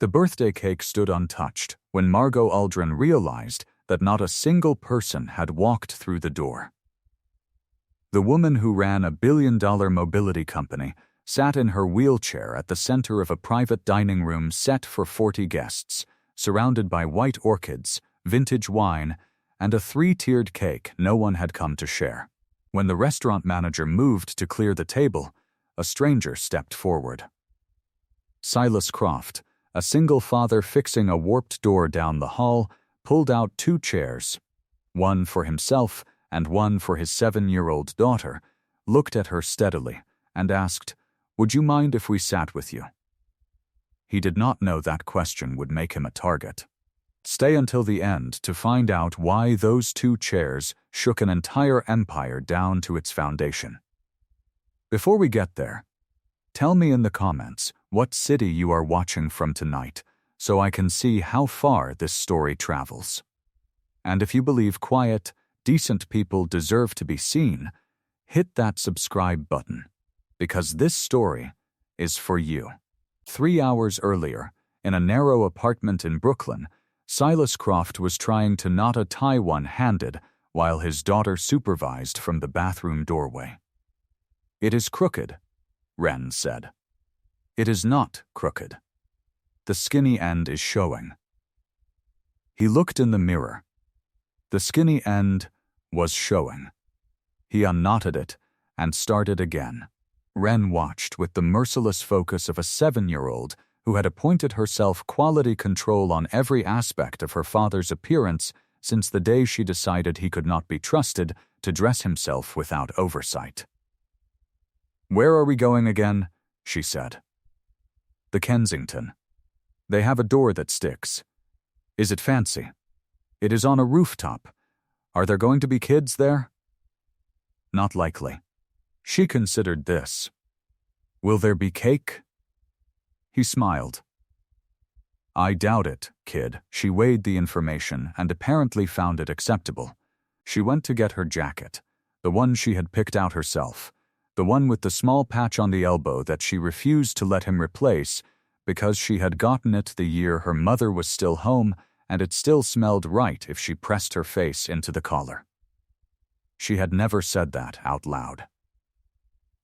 The birthday cake stood untouched when Margot Aldrin realized that not a single person had walked through the door. The woman who ran a billion-dollar mobility company sat in her wheelchair at the center of a private dining room set for 40 guests, surrounded by white orchids, vintage wine, and a 3-tiered cake no one had come to share. When the restaurant manager moved to clear the table, a stranger stepped forward. Silas Croft, a single father fixing a warped door down the hall, pulled out 2 chairs, one for himself and one for his 7-year-old daughter, looked at her steadily, and asked, "Would you mind if we sat with you?" He did not know that question would make him a target. Stay until the end to find out why those 2 chairs shook an entire empire down to its foundation. Before we get there, tell me in the comments what city you are watching from tonight, so I can see how far this story travels. And if you believe quiet, decent people deserve to be seen, hit that subscribe button, because this story is for you. 3 hours earlier, in a narrow apartment in Brooklyn, Silas Croft was trying to knot a tie one-handed while his daughter supervised from the bathroom doorway. "It is crooked," Wren said. "It is not crooked. The skinny end is showing." He looked in the mirror. The skinny end was showing. He unknotted it and started again. Wren watched with the merciless focus of a 7-year-old who had appointed herself quality control on every aspect of her father's appearance since the day she decided he could not be trusted to dress himself without oversight. "Where are we going again?" she said. "The Kensington. They have a door that sticks. Is it fancy? It is on a rooftop. Are there going to be kids there?" "Not likely." She considered this. "Will there be cake?" He smiled. "I doubt it, kid." She weighed the information and apparently found it acceptable. She went to get her jacket, the one she had picked out herself, the one with the small patch on the elbow that she refused to let him replace because she had gotten it the year her mother was still home and it still smelled right if she pressed her face into the collar. She had never said that out loud.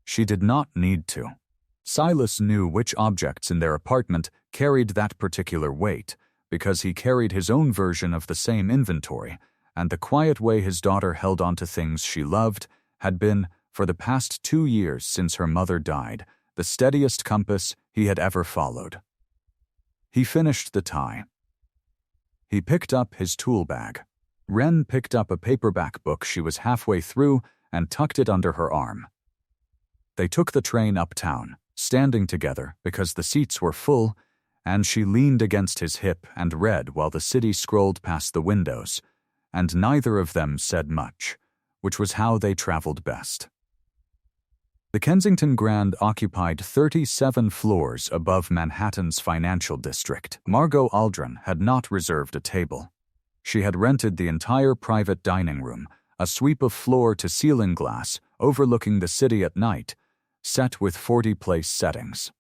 She did not need to. Silas knew which objects in their apartment carried that particular weight because he carried his own version of the same inventory, and the quiet way his daughter held on to things she loved had been, for the past 2 years since her mother died, the steadiest compass he had ever followed. He finished the tie. He picked up his tool bag. Wren picked up a paperback book she was halfway through and tucked it under her arm. They took the train uptown, standing together because the seats were full, and she leaned against his hip and read while the city scrolled past the windows, and neither of them said much, which was how they traveled best. The Kensington Grand occupied 37 floors above Manhattan's financial district. Margot Aldrin had not reserved a table. She had rented the entire private dining room, a sweep of floor-to-ceiling glass overlooking the city at night, set with 40-place settings.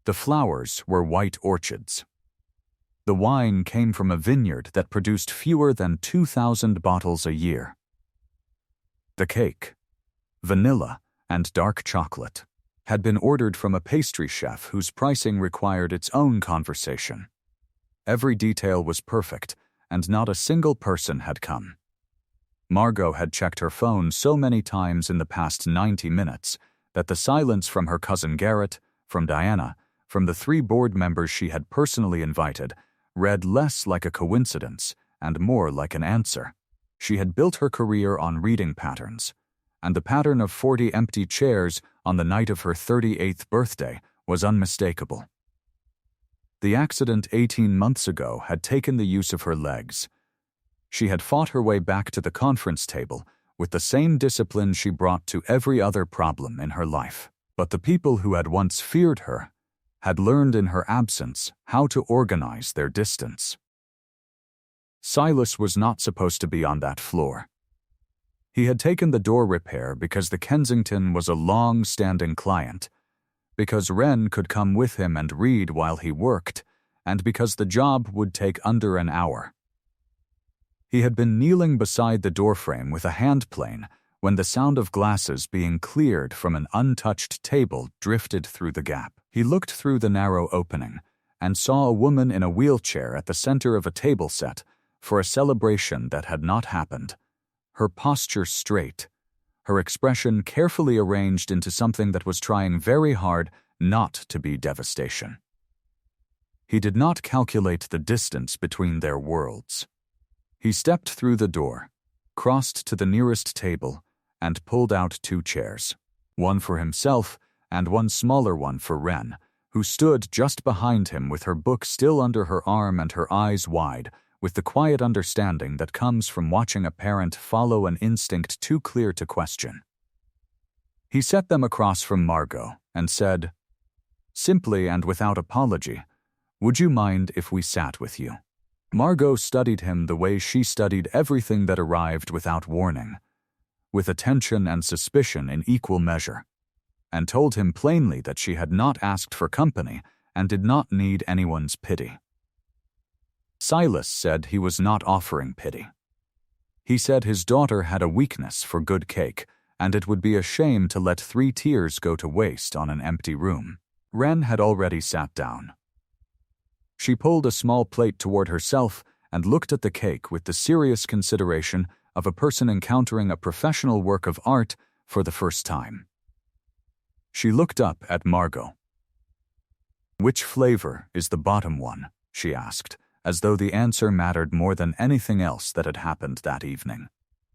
The flowers were white orchids. The wine came from a vineyard that produced fewer than 2,000 bottles a year. The cake, vanilla and dark chocolate, had been ordered from a pastry chef whose pricing required its own conversation. Every detail was perfect, and not a single person had come. Margot had checked her phone so many times in the past 90 minutes that the silence from her cousin Garrett, from Diana, from the 3 board members she had personally invited, read less like a coincidence and more like an answer. She had built her career on reading patterns, and the pattern of 40 empty chairs on the night of her 38th birthday was unmistakable. The accident 18 months ago had taken the use of her legs. She had fought her way back to the conference table with the same discipline she brought to every other problem in her life. But the people who had once feared her had learned in her absence how to organize their distance. Silas was not supposed to be on that floor. He had taken the door repair because the Kensington was a long-standing client, because Ren could come with him and read while he worked, and because the job would take under an hour. He had been kneeling beside the doorframe with a handplane when the sound of glasses being cleared from an untouched table drifted through the gap. He looked through the narrow opening and saw a woman in a wheelchair at the center of a table set for a celebration that had not happened. Her posture straight, her expression carefully arranged into something that was trying very hard not to be devastation. He did not calculate the distance between their worlds. He stepped through the door, crossed to the nearest table, and pulled out 2 chairs, one for himself and one smaller one for Ren, who stood just behind him with her book still under her arm and her eyes wide, with the quiet understanding that comes from watching a parent follow an instinct too clear to question. He set them across from Margot and said, simply and without apology, "Would you mind if we sat with you?" Margot studied him the way she studied everything that arrived without warning, with attention and suspicion in equal measure, and told him plainly that she had not asked for company and did not need anyone's pity. Silas said he was not offering pity. He said his daughter had a weakness for good cake, and it would be a shame to let 3 tears go to waste on an empty room. Ren had already sat down. She pulled a small plate toward herself and looked at the cake with the serious consideration of a person encountering a professional work of art for the first time. She looked up at Margot. "Which flavor is the bottom one?" she asked, as though the answer mattered more than anything else that had happened that evening.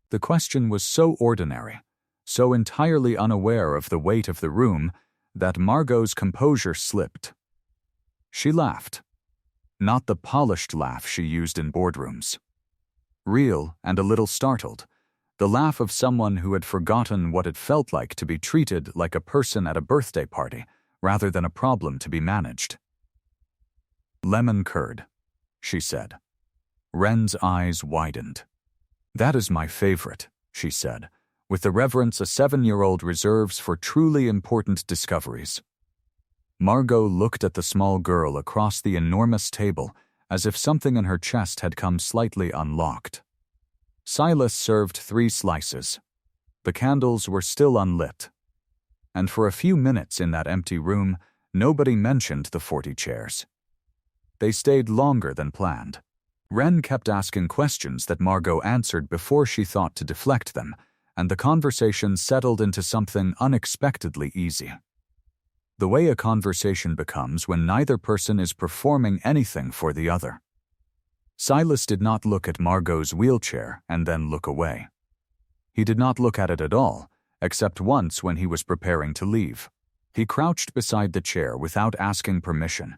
The question was so ordinary, so entirely unaware of the weight of the room, that Margot's composure slipped. She laughed. Not the polished laugh she used in boardrooms. Real and a little startled, the laugh of someone who had forgotten what it felt like to be treated like a person at a birthday party, rather than a problem to be managed. "Lemon curd," she said. Ren's eyes widened. "That is my favorite," she said, with the reverence a 7-year-old reserves for truly important discoveries. Margot looked at the small girl across the enormous table as if something in her chest had come slightly unlocked. Silas served 3 slices. The candles were still unlit. And for a few minutes in that empty room, nobody mentioned the 40 chairs. They stayed longer than planned. Ren kept asking questions that Margot answered before she thought to deflect them, and the conversation settled into something unexpectedly easy. The way a conversation becomes when neither person is performing anything for the other. Silas did not look at Margot's wheelchair and then look away. He did not look at it at all, except once when he was preparing to leave. He crouched beside the chair without asking permission,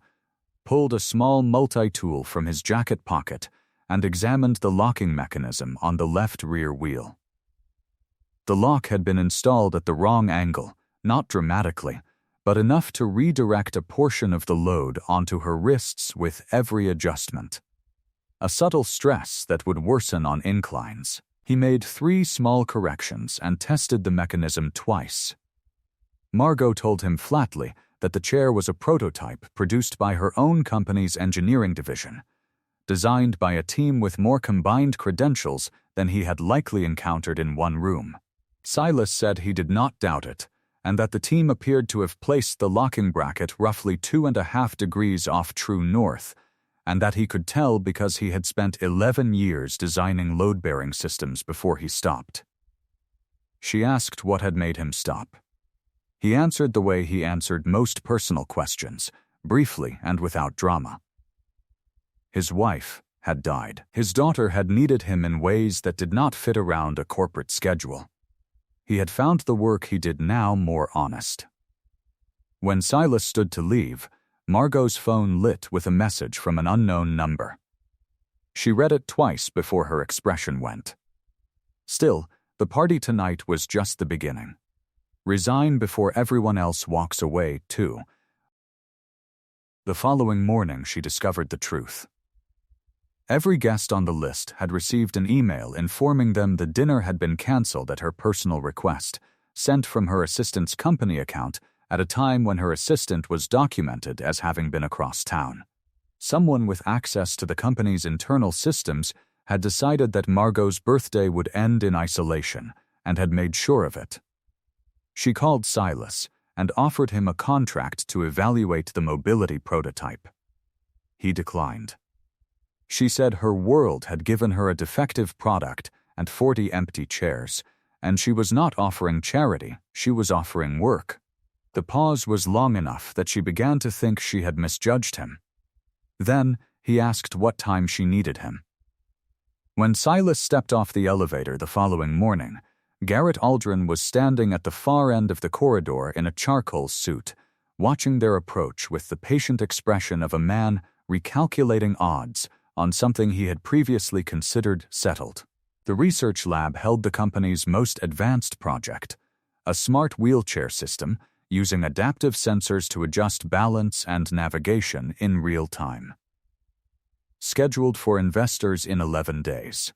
pulled a small multi-tool from his jacket pocket, and examined the locking mechanism on the left rear wheel. The lock had been installed at the wrong angle, not dramatically, but enough to redirect a portion of the load onto her wrists with every adjustment. A subtle stress that would worsen on inclines. He made 3 small corrections and tested the mechanism twice. Margot told him flatly that the chair was a prototype produced by her own company's engineering division, designed by a team with more combined credentials than he had likely encountered in one room. Silas said he did not doubt it, and that the team appeared to have placed the locking bracket roughly 2.5 degrees off true north, and that he could tell because he had spent 11 years designing load-bearing systems before he stopped. She asked what had made him stop. He answered the way he answered most personal questions, briefly and without drama. His wife had died. His daughter had needed him in ways that did not fit around a corporate schedule. He had found the work he did now more honest. When Silas stood to leave, Margot's phone lit with a message from an unknown number. She read it twice before her expression went. Still, the party tonight was just the beginning. Resign before everyone else walks away, too. The following morning, she discovered the truth. Every guest on the list had received an email informing them the dinner had been canceled at her personal request, sent from her assistant's company account, at a time when her assistant was documented as having been across town. Someone with access to the company's internal systems had decided that Margot's birthday would end in isolation and had made sure of it. She called Silas and offered him a contract to evaluate the mobility prototype. He declined. She said her world had given her a defective product and 40 empty chairs, and she was not offering charity, she was offering work. The pause was long enough that she began to think she had misjudged him. Then he asked what time she needed him. When Silas stepped off the elevator the following morning, Garrett Aldrin was standing at the far end of the corridor in a charcoal suit, watching their approach with the patient expression of a man recalculating odds on something he had previously considered settled. The research lab held the company's most advanced project, a smart wheelchair system using adaptive sensors to adjust balance and navigation in real time. Scheduled for investors in 11 days.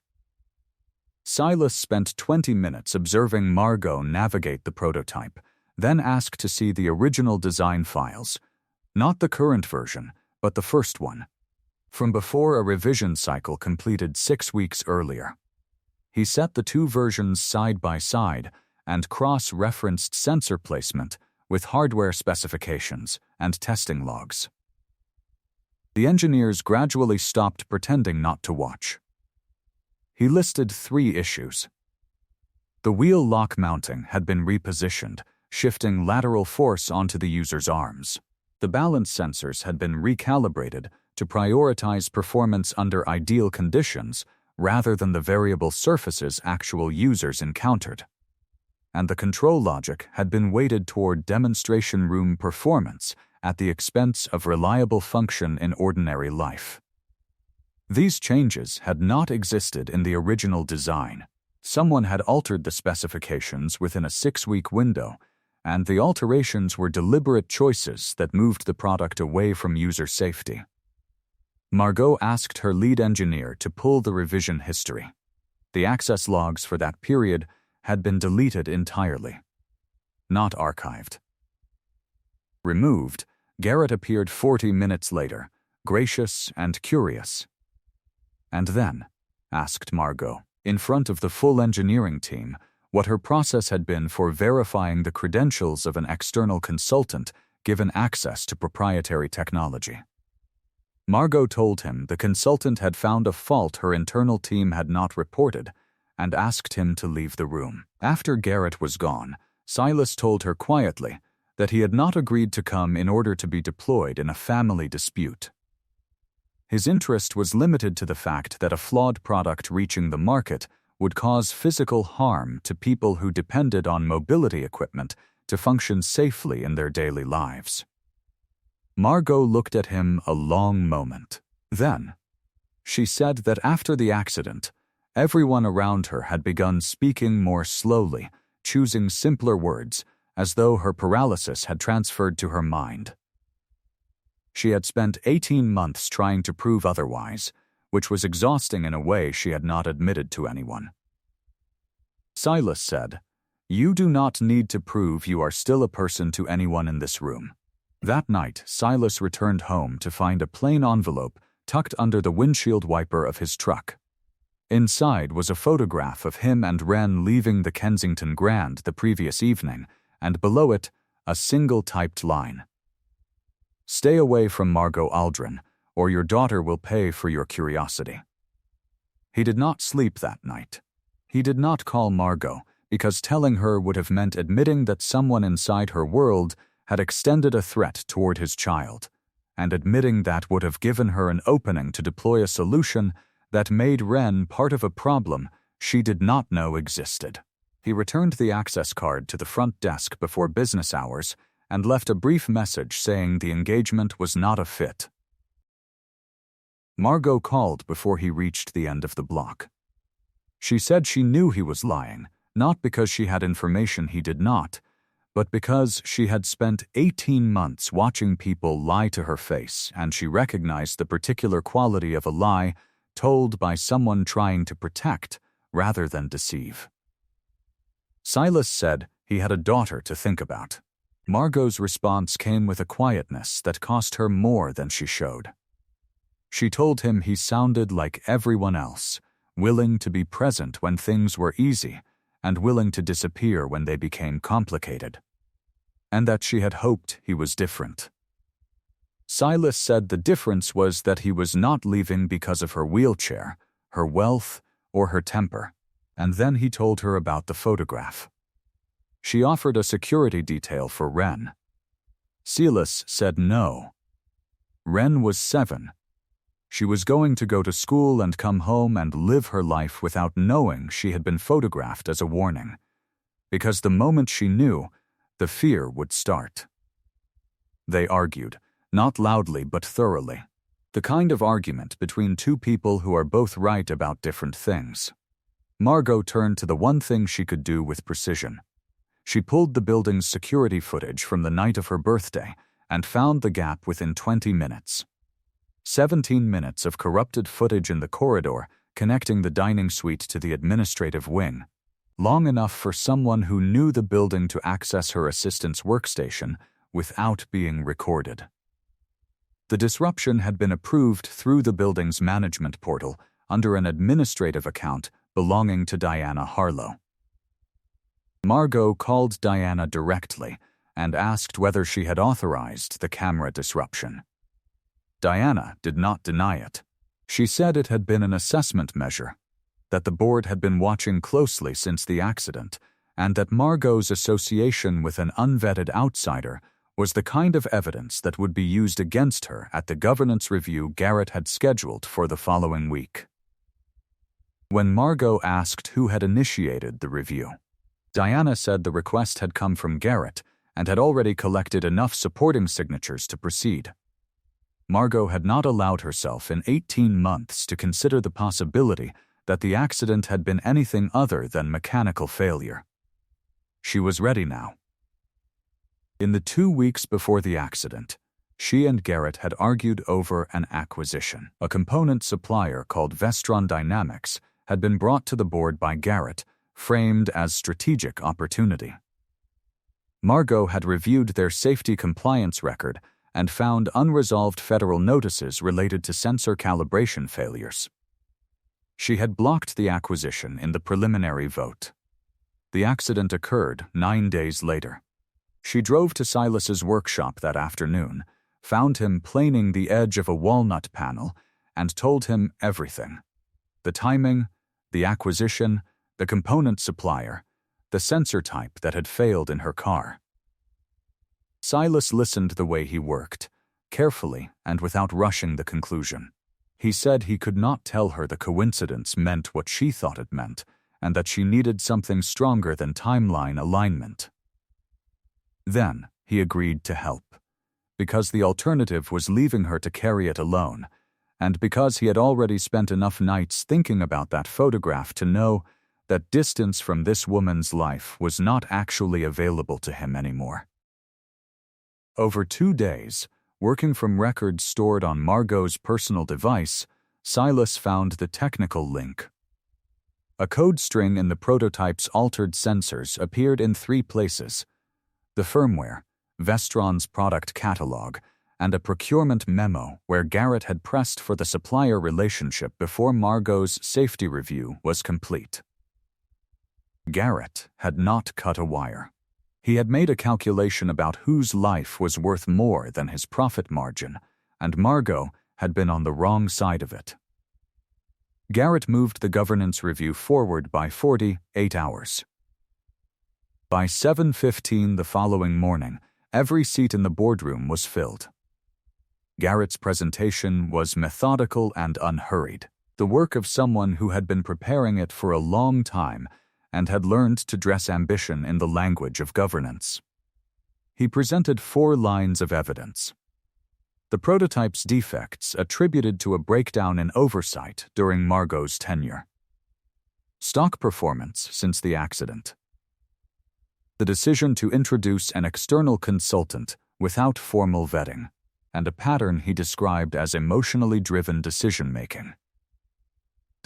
Silas spent 20 minutes observing Margot navigate the prototype, then asked to see the original design files, not the current version, but the first one, from before a revision cycle completed 6 weeks earlier. He set the two versions side by side and cross-referenced sensor placement with hardware specifications and testing logs. The engineers gradually stopped pretending not to watch. He listed 3 issues. The wheel lock mounting had been repositioned, shifting lateral force onto the user's arms. The balance sensors had been recalibrated to prioritize performance under ideal conditions rather than the variable surfaces actual users encountered. And the control logic had been weighted toward demonstration room performance at the expense of reliable function in ordinary life. These changes had not existed in the original design. Someone had altered the specifications within a 6-week window, and the alterations were deliberate choices that moved the product away from user safety. Margot asked her lead engineer to pull the revision history. The access logs for that period had been deleted entirely, not archived. Removed, Garrett appeared 40 minutes later, gracious and curious. "And then?" asked Margot, in front of the full engineering team, what her process had been for verifying the credentials of an external consultant given access to proprietary technology. Margot told him the consultant had found a fault her internal team had not reported and asked him to leave the room. After Garrett was gone, Silas told her quietly that he had not agreed to come in order to be deployed in a family dispute. His interest was limited to the fact that a flawed product reaching the market would cause physical harm to people who depended on mobility equipment to function safely in their daily lives. Margot looked at him a long moment. Then, she said that after the accident, everyone around her had begun speaking more slowly, choosing simpler words, as though her paralysis had transferred to her mind. She had spent 18 months trying to prove otherwise, which was exhausting in a way she had not admitted to anyone. Silas said, "You do not need to prove you are still a person to anyone in this room." That night, Silas returned home to find a plain envelope tucked under the windshield wiper of his truck. Inside was a photograph of him and Wren leaving the Kensington Grand the previous evening, and below it, a single typed line. "Stay away from Margot Aldrin, or your daughter will pay for your curiosity." He did not sleep that night. He did not call Margot because telling her would have meant admitting that someone inside her world had extended a threat toward his child, and admitting that would have given her an opening to deploy a solution that made Wren part of a problem she did not know existed. He returned the access card to the front desk before business hours and left a brief message saying the engagement was not a fit. Margot called before he reached the end of the block. She said she knew he was lying, not because she had information he did not, but because she had spent 18 months watching people lie to her face, and she recognized the particular quality of a lie told by someone trying to protect rather than deceive. Silas said he had a daughter to think about. Margot's response came with a quietness that cost her more than she showed. She told him he sounded like everyone else, willing to be present when things were easy and willing to disappear when they became complicated, and that she had hoped he was different. Silas said the difference was that he was not leaving because of her wheelchair, her wealth, or her temper, and then he told her about the photograph. She offered a security detail for Ren. Silas said no. Ren was 7. She was going to go to school and come home and live her life without knowing she had been photographed as a warning, because the moment she knew, the fear would start. They argued, not loudly but thoroughly, the kind of argument between two people who are both right about different things. Margot turned to the one thing she could do with precision. She pulled the building's security footage from the night of her birthday and found the gap within 20 minutes. 17 minutes of corrupted footage in the corridor connecting the dining suite to the administrative wing, long enough for someone who knew the building to access her assistant's workstation without being recorded. The disruption had been approved through the building's management portal under an administrative account belonging to Diana Harlow. Margot called Diana directly and asked whether she had authorized the camera disruption. Diana did not deny it. She said it had been an assessment measure, that the board had been watching closely since the accident, and that Margot's association with an unvetted outsider was the kind of evidence that would be used against her at the governance review Garrett had scheduled for the following week. When Margot asked who had initiated the review, Diana said the request had come from Garrett and had already collected enough supporting signatures to proceed. Margot had not allowed herself in 18 months to consider the possibility that the accident had been anything other than mechanical failure. She was ready now. In the 2 weeks before the accident, she and Garrett had argued over an acquisition. A component supplier called Vestron Dynamics had been brought to the board by Garrett, framed as strategic opportunity. Margot had reviewed their safety compliance record and found unresolved federal notices related to sensor calibration failures. She had blocked the acquisition in the preliminary vote. The accident occurred 9 days later. She drove to Silas's workshop that afternoon, found him planing the edge of a walnut panel, and told him everything: the timing, the acquisition, the component supplier, the sensor type that had failed in her car. Silas listened the way he worked, carefully and without rushing the conclusion. He said he could not tell her the coincidence meant what she thought it meant, and that she needed something stronger than timeline alignment. Then he agreed to help, because the alternative was leaving her to carry it alone, and because he had already spent enough nights thinking about that photograph to know that distance from this woman's life was not actually available to him anymore. Over 2 days, working from records stored on Margot's personal device, Silas found the technical link. A code string in the prototype's altered sensors appeared in 3 places: the firmware, Vestron's product catalog, and a procurement memo where Garrett had pressed for the supplier relationship before Margot's safety review was complete. Garrett had not cut a wire. He had made a calculation about whose life was worth more than his profit margin, and Margot had been on the wrong side of it. Garrett moved the governance review forward by 48 hours. By 7:15 the following morning, every seat in the boardroom was filled. Garrett's presentation was methodical and unhurried, the work of someone who had been preparing it for a long time and had learned to dress ambition in the language of governance. He presented 4 lines of evidence. The prototype's defects attributed to a breakdown in oversight during Margot's tenure. Stock performance since the accident. The decision to introduce an external consultant without formal vetting, and a pattern he described as emotionally driven decision-making.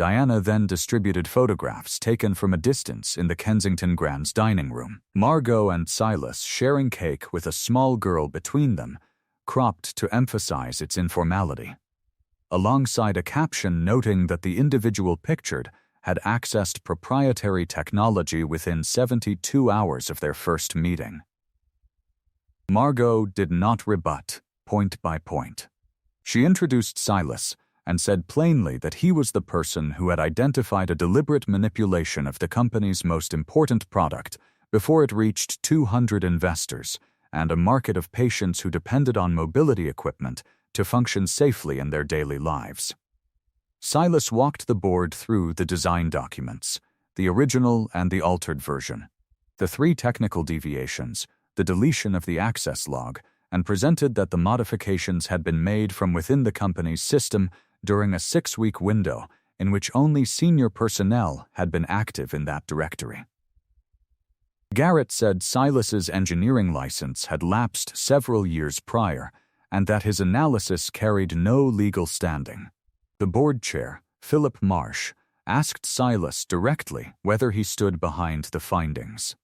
Diana then distributed photographs taken from a distance in the Kensington Grand's dining room. Margot and Silas sharing cake with a small girl between them, cropped to emphasize its informality, alongside a caption noting that the individual pictured had accessed proprietary technology within 72 hours of their first meeting. Margot did not rebut, point by point. She introduced Silas and said plainly that he was the person who had identified a deliberate manipulation of the company's most important product before it reached 200 investors and a market of patients who depended on mobility equipment to function safely in their daily lives. Silas walked the board through the design documents, the original and the altered version, the 3 technical deviations, the deletion of the access log, and presented that the modifications had been made from within the company's system during a 6-week window in which only senior personnel had been active in that directory. Garrett said Silas's engineering license had lapsed several years prior and that his analysis carried no legal standing. The board chair, Philip Marsh, asked Silas directly whether he stood behind the findings.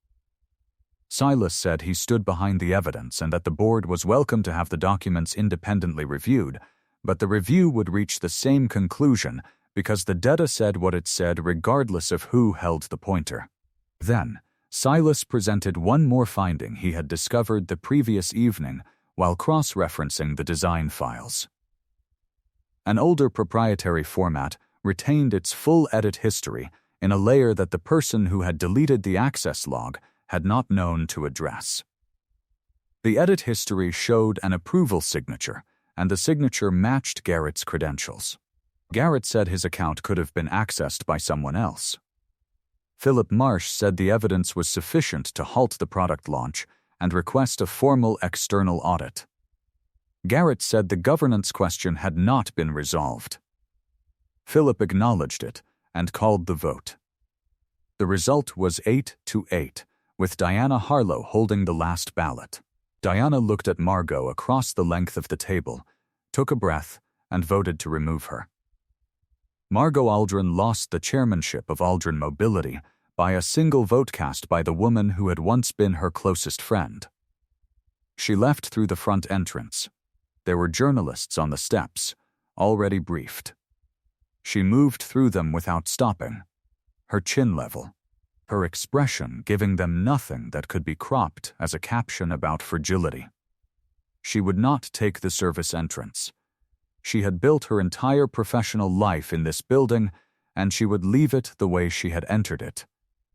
Silas said he stood behind the evidence and that the board was welcome to have the documents independently reviewed, but the review would reach the same conclusion because the data said what it said regardless of who held the pointer. Then, Silas presented one more finding he had discovered the previous evening while cross-referencing the design files. An older proprietary format retained its full edit history in a layer that the person who had deleted the access log had not known to address. The edit history showed an approval signature, and the signature matched Garrett's credentials. Garrett said his account could have been accessed by someone else. Philip Marsh said the evidence was sufficient to halt the product launch and request a formal external audit. Garrett said the governance question had not been resolved. Philip acknowledged it and called the vote. The result was 8-8, with Diana Harlow holding the last ballot. Diana looked at Margot across the length of the table, took a breath, and voted to remove her. Margot Aldrin lost the chairmanship of Aldrin Mobility by a single vote cast by the woman who had once been her closest friend. She left through the front entrance. There were journalists on the steps, already briefed. She moved through them without stopping, her chin level, her expression giving them nothing that could be cropped as a caption about fragility. She would not take the service entrance. She had built her entire professional life in this building, and she would leave it the way she had entered it,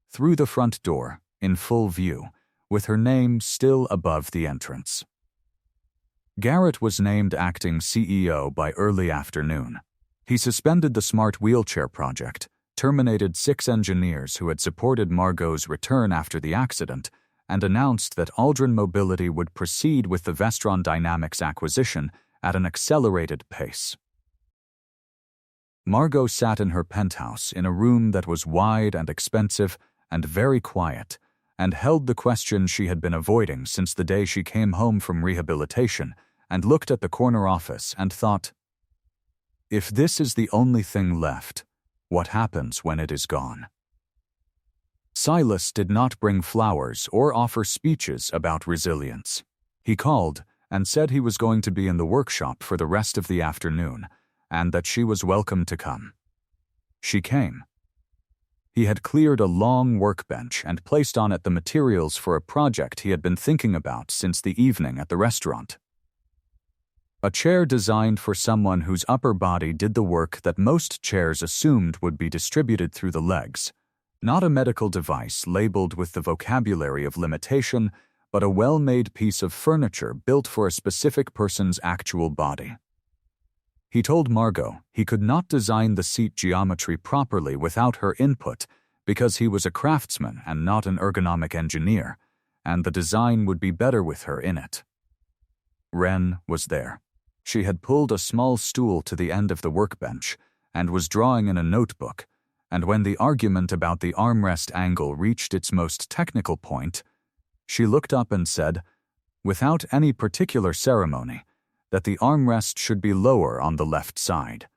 through the front door, in full view, with her name still above the entrance. Garrett was named acting CEO by early afternoon. He suspended the smart wheelchair project, terminated 6 engineers who had supported Margot's return after the accident, and announced that Aldrin Mobility would proceed with the Vestron Dynamics acquisition at an accelerated pace. Margot sat in her penthouse in a room that was wide and expensive and very quiet, and held the question she had been avoiding since the day she came home from rehabilitation, and looked at the corner office and thought, if this is the only thing left, what happens when it is gone? Silas did not bring flowers or offer speeches about resilience. He called and said he was going to be in the workshop for the rest of the afternoon, and that she was welcome to come. She came. He had cleared a long workbench and placed on it the materials for a project he had been thinking about since the evening at the restaurant. A chair designed for someone whose upper body did the work that most chairs assumed would be distributed through the legs, not a medical device labeled with the vocabulary of limitation, but a well-made piece of furniture built for a specific person's actual body. He told Margot he could not design the seat geometry properly without her input because he was a craftsman and not an ergonomic engineer, and the design would be better with her in it. Wren was there. She had pulled a small stool to the end of the workbench and was drawing in a notebook, and when the argument about the armrest angle reached its most technical point, she looked up and said, without any particular ceremony, that the armrest should be lower on the left side,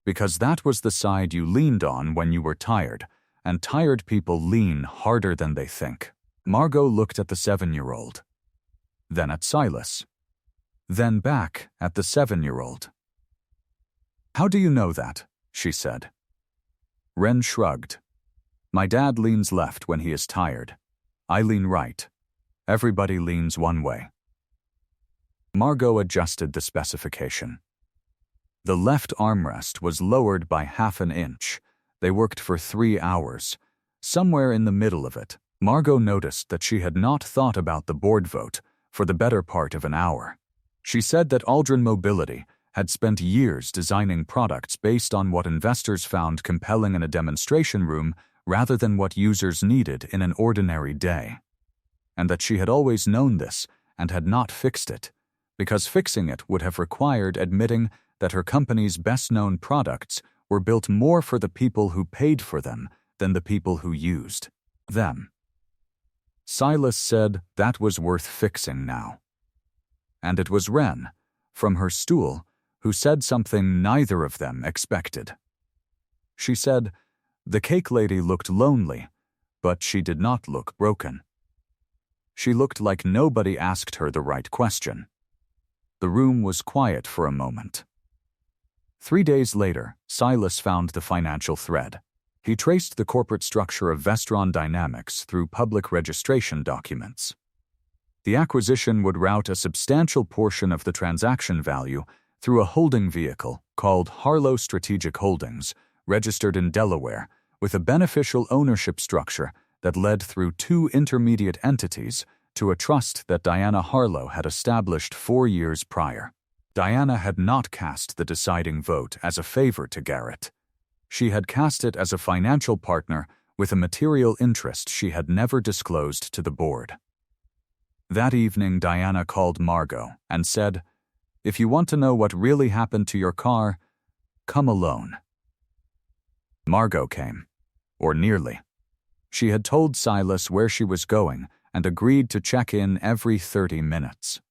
Because that was the side you leaned on when you were tired, and tired people lean harder than they think. Margot looked at the 7-year-old, then at Silas, then back at the 7-year-old. "How do you know that?" she said. Ren shrugged. "My dad leans left when he is tired. I lean right. Everybody leans one way." Margot adjusted the specification. The left armrest was lowered by half an inch. They worked for 3 hours. Somewhere in the middle of it, Margot noticed that she had not thought about the board vote for the better part of an hour. She said that Aldrin Mobility had spent years designing products based on what investors found compelling in a demonstration room rather than what users needed in an ordinary day. And that she had always known this and had not fixed it, because fixing it would have required admitting that her company's best-known products were built more for the people who paid for them than the people who used them. Silas said that was worth fixing now. And it was Ren, from her stool, who said something neither of them expected. She said, "The cake lady looked lonely, but she did not look broken." She looked like nobody asked her the right question. The room was quiet for a moment. 3 days later, Silas found the financial thread. He traced the corporate structure of Vestron Dynamics through public registration documents. The acquisition would route a substantial portion of the transaction value through a holding vehicle called Harlow Strategic Holdings, registered in Delaware, with a beneficial ownership structure that led through 2 intermediate entities to a trust that Diana Harlow had established 4 years prior. Diana had not cast the deciding vote as a favor to Garrett. She had cast it as a financial partner with a material interest she had never disclosed to the board. That evening, Diana called Margot and said, "If you want to know what really happened to your car, come alone." Margot came, or nearly. She had told Silas where she was going and agreed to check in every 30 minutes.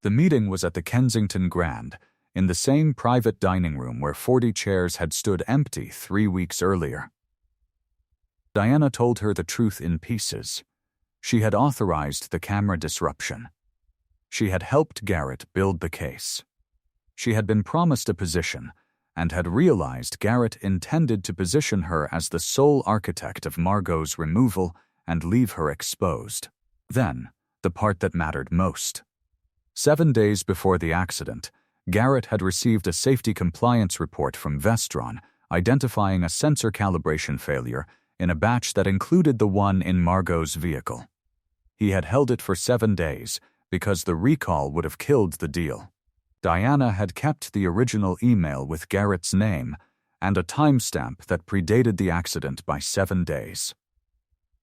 The meeting was at the Kensington Grand, in the same private dining room where 40 chairs had stood empty 3 weeks earlier. Diana told her the truth in pieces. She had authorized the camera disruption. She had helped Garrett build the case. She had been promised a position and had realized Garrett intended to position her as the sole architect of Margot's removal and leave her exposed. Then, the part that mattered most. 7 days before the accident, Garrett had received a safety compliance report from Vestron identifying a sensor calibration failure in a batch that included the one in Margot's vehicle. He had held it for 7 days because the recall would have killed the deal. Diana had kept the original email with Garrett's name and a timestamp that predated the accident by 7 days.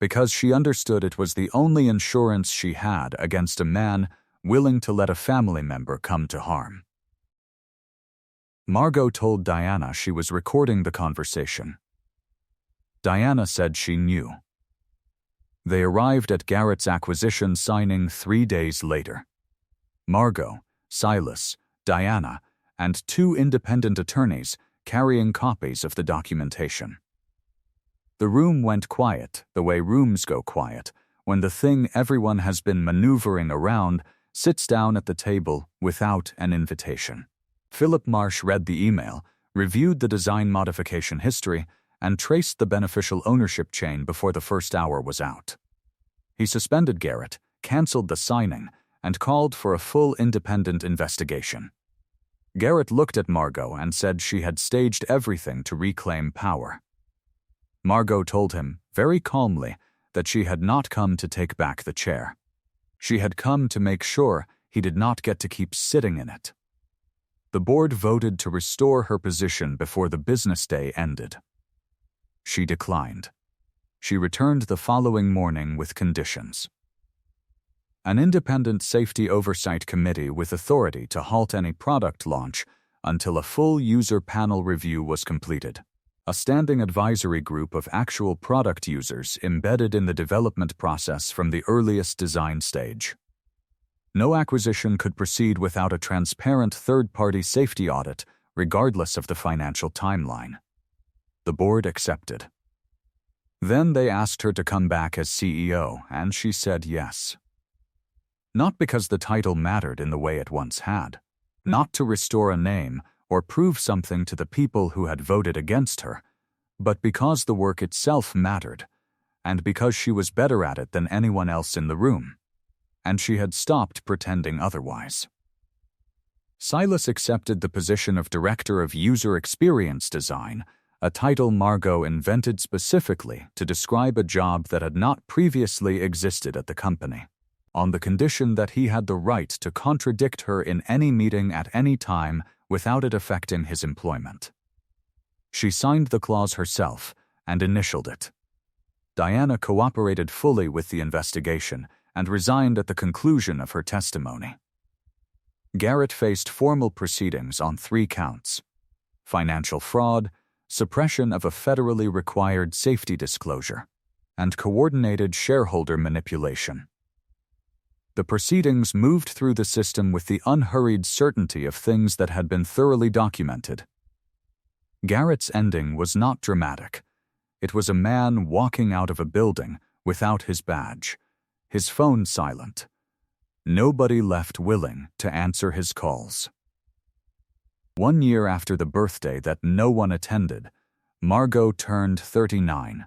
Because she understood it was the only insurance she had against a man willing to let a family member come to harm. Margot told Diana she was recording the conversation. Diana said she knew. They arrived at Garrett's acquisition signing 3 days later. Margot, Silas, Diana, and 2 independent attorneys carrying copies of the documentation. The room went quiet the way rooms go quiet when the thing everyone has been maneuvering around sits down at the table without an invitation. Philip Marsh read the email, reviewed the design modification history, and traced the beneficial ownership chain before the first hour was out. He suspended Garrett, canceled the signing, and called for a full independent investigation. Garrett looked at Margot and said she had staged everything to reclaim power. Margot told him, very calmly, that she had not come to take back the chair. She had come to make sure he did not get to keep sitting in it. The board voted to restore her position before the business day ended. She declined. She returned the following morning with conditions. An independent safety oversight committee with authority to halt any product launch until a full user panel review was completed. A standing advisory group of actual product users embedded in the development process from the earliest design stage. No acquisition could proceed without a transparent third-party safety audit regardless of the financial timeline. The board accepted. Then they asked her to come back as CEO, and she said yes. Not because the title mattered in the way it once had, not to restore a name or prove something to the people who had voted against her, but because the work itself mattered, and because she was better at it than anyone else in the room, and she had stopped pretending otherwise. Silas accepted the position of Director of User Experience Design, a title Margot invented specifically to describe a job that had not previously existed at the company, on the condition that he had the right to contradict her in any meeting at any time without it affecting his employment. She signed the clause herself and initialed it. Diana cooperated fully with the investigation and resigned at the conclusion of her testimony. Garrett faced formal proceedings on 3 counts: financial fraud, suppression of a federally required safety disclosure, and coordinated shareholder manipulation. The proceedings moved through the system with the unhurried certainty of things that had been thoroughly documented. Garrett's ending was not dramatic. It was a man walking out of a building without his badge, his phone silent. Nobody left willing to answer his calls. 1 year after the birthday that no one attended, Margot turned 39.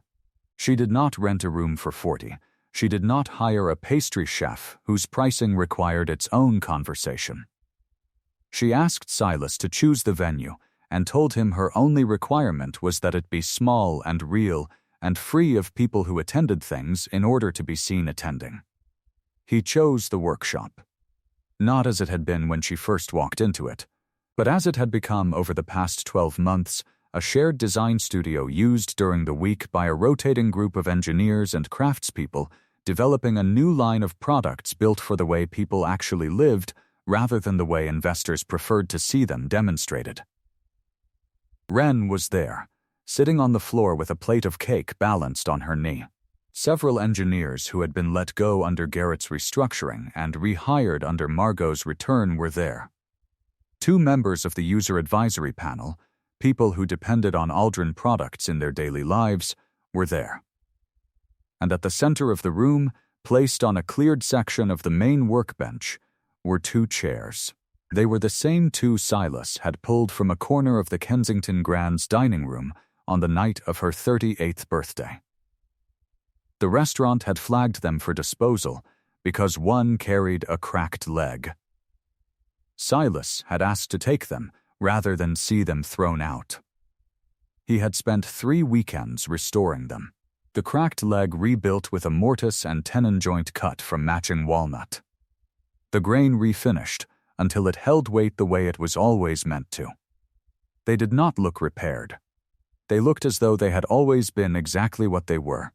She did not rent a room for 40. She did not hire a pastry chef whose pricing required its own conversation. She asked Silas to choose the venue and told him her only requirement was that it be small and real and free of people who attended things in order to be seen attending. He chose the workshop, not as it had been when she first walked into it, but as it had become over the past 12 months, a shared design studio used during the week by a rotating group of engineers and craftspeople developing a new line of products built for the way people actually lived rather than the way investors preferred to see them demonstrated. Wren was there, sitting on the floor with a plate of cake balanced on her knee. Several engineers who had been let go under Garrett's restructuring and rehired under Margot's return were there. 2 members of the user advisory panel, people who depended on Aldrin products in their daily lives, were there. And at the center of the room, placed on a cleared section of the main workbench, were 2 chairs. They were the same 2 Silas had pulled from a corner of the Kensington Grand's dining room on the night of her 38th birthday. The restaurant had flagged them for disposal because one carried a cracked leg. Silas had asked to take them rather than see them thrown out. He had spent 3 weekends restoring them, the cracked leg rebuilt with a mortise and tenon joint cut from matching walnut. The grain refinished until it held weight the way it was always meant to. They did not look repaired. They looked as though they had always been exactly what they were.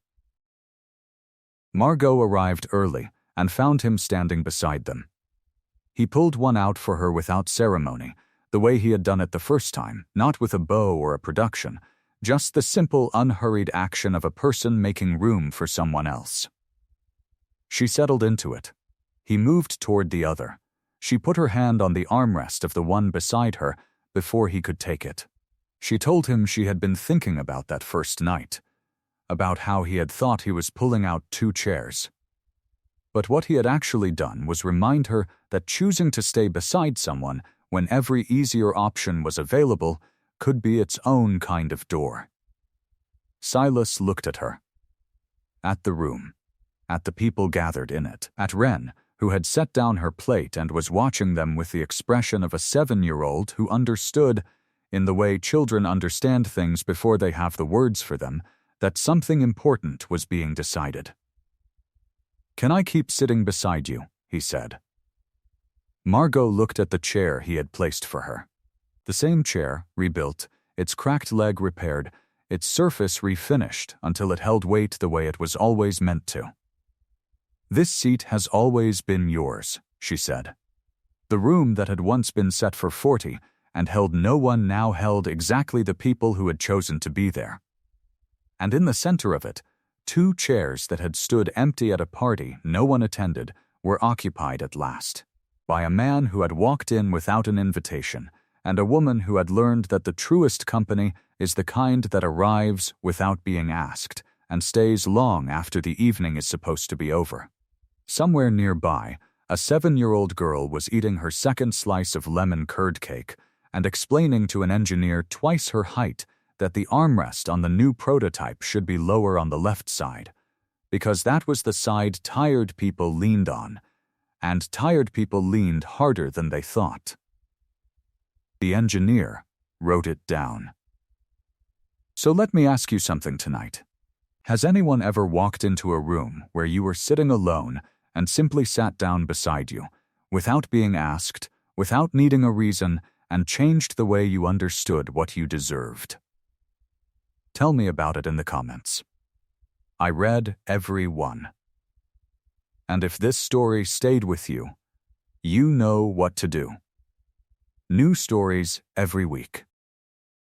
Margot arrived early and found him standing beside them. He pulled one out for her without ceremony, the way he had done it the first time, not with a bow or a production, just the simple, unhurried action of a person making room for someone else. She settled into it. He moved toward the other. She put her hand on the armrest of the one beside her before he could take it. She told him she had been thinking about that first night, about how he had thought he was pulling out 2 chairs. But what he had actually done was remind her that choosing to stay beside someone when every easier option was available could be its own kind of door. Silas looked at her, at the room, at the people gathered in it, at Wren, who had set down her plate and was watching them with the expression of a 7-year-old who understood, in the way children understand things before they have the words for them, that something important was being decided. "Can I keep sitting beside you?" he said. Margot looked at the chair he had placed for her. The same chair, rebuilt, its cracked leg repaired, its surface refinished until it held weight the way it was always meant to. "This seat has always been yours," she said. The room that had once been set for 40 and held no one now held exactly the people who had chosen to be there. And in the center of it, 2 chairs that had stood empty at a party no one attended were occupied at last, by a man who had walked in without an invitation and a woman who had learned that the truest company is the kind that arrives without being asked and stays long after the evening is supposed to be over. Somewhere nearby, a 7-year-old girl was eating her second slice of lemon curd cake and explaining to an engineer twice her height that the armrest on the new prototype should be lower on the left side, because that was the side tired people leaned on, and tired people leaned harder than they thought. The engineer wrote it down. So let me ask you something tonight. Has anyone ever walked into a room where you were sitting alone and simply sat down beside you, without being asked, without needing a reason, and changed the way you understood what you deserved? Tell me about it in the comments. I read every one. And if this story stayed with you, you know what to do. New stories every week.